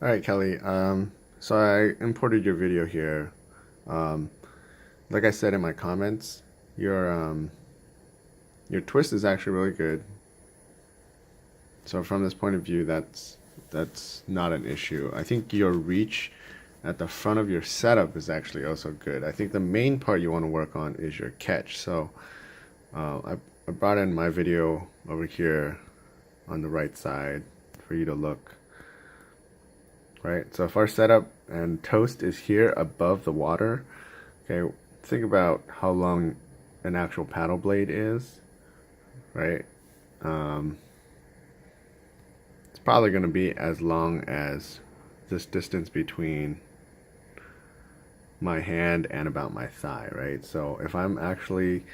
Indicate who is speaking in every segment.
Speaker 1: All right, Kelly. So I imported your video here. Um, like I said in my comments, your twist is actually really good. So from this point of view, that's not an issue. I think your reach at the front of your setup is actually also good. I think the main part you want to work on is your catch. So I brought in my video over here on the right side for you to look. Right? So if our setup and toast is here above the water, okay, think about how long an actual paddle blade is, right? Um, it's probably going to be as long as this distance between my hand and about my thigh, right? So if I'm actually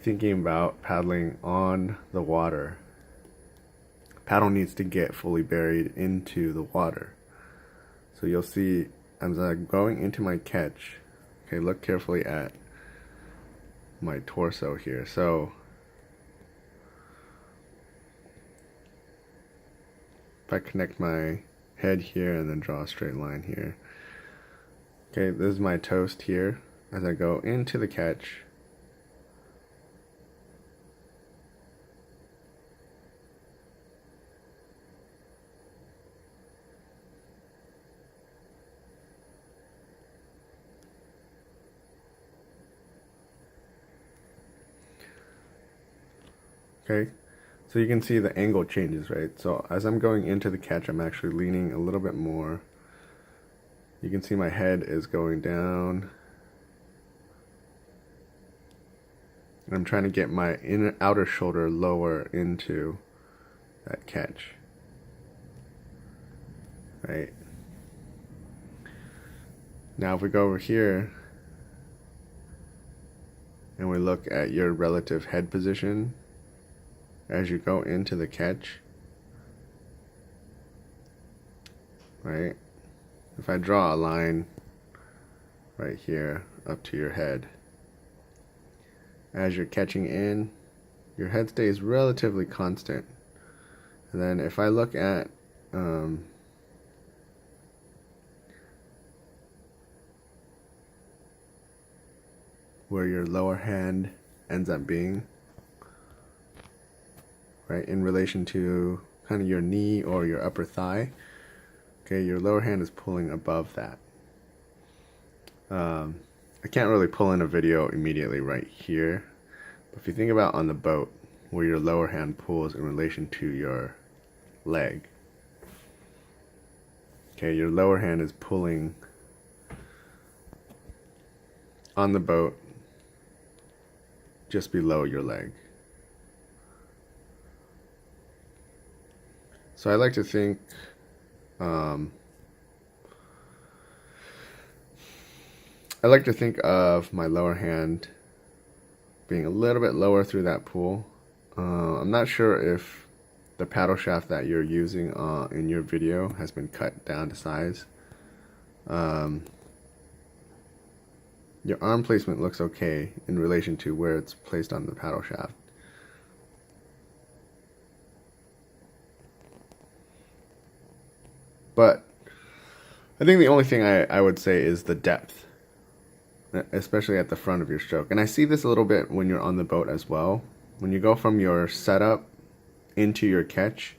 Speaker 1: thinking about paddling on the water, paddle needs to get fully buried into the water. So you'll see as I'm going into my catch, okay, look carefully at my torso here. So if I connect my head here and then draw a straight line here. Okay, this is my toast here as I go into the catch. Okay, so you can see the angle changes, right? So as I'm going into the catch, I'm actually leaning a little bit more. You can see my head is going down. I'm trying to get my outer shoulder lower into that catch, right? Now if we go over here and we look at your relative head position as you go into the catch, right? If I draw a line right here up to your head, as you're catching in, your head stays relatively constant. And then if I look at where your lower hand ends up being, right, in relation to kind of your knee or your upper thigh, okay, your lower hand is pulling above that. I can't really pull in a video immediately right here, but if you think about on the boat where your lower hand pulls in relation to your leg, okay, your lower hand is pulling on the boat just below your leg. So I like to think of my lower hand being a little bit lower through that pool. I'm not sure if the paddle shaft that you're using in your video has been cut down to size. Your arm placement looks okay in relation to where it's placed on the paddle shaft. But I think the only thing I would say is the depth, especially at the front of your stroke. And I see this a little bit when you're on the boat as well. When you go from your setup into your catch,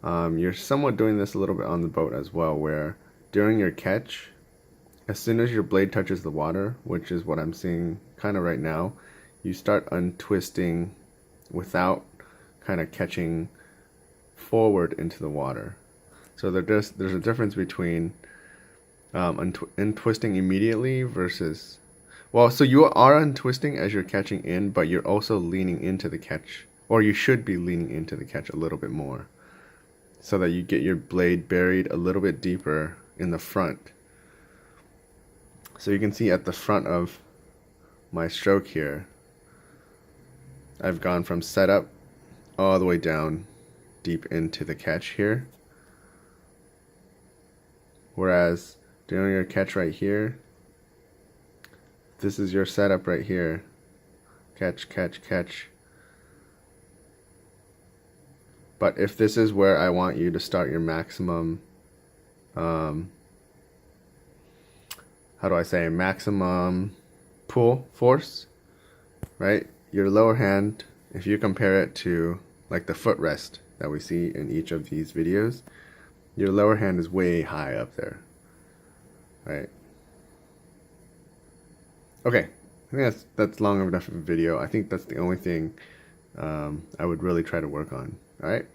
Speaker 1: you're somewhat doing this a little bit on the boat as well, where during your catch, as soon as your blade touches the water, which is what I'm seeing kind of right now, you start untwisting without kind of catching forward into the water. So there's a difference between untwisting immediately versus, well, so you are untwisting as you're catching in, but you're also leaning into the catch, or you should be leaning into the catch a little bit more, so that you get your blade buried a little bit deeper in the front. So you can see at the front of my stroke here, I've gone from setup all the way down deep into the catch here. Whereas during your catch right here, this is your setup right here. Catch, catch, catch. But if this is where I want you to start your maximum how do I say, maximum pull force, right? Your lower hand, if you compare it to like the footrest that we see in each of these videos, your lower hand is way high up there, right? Okay, I think that's long enough of a video. I think that's the only thing I would really try to work on. All right.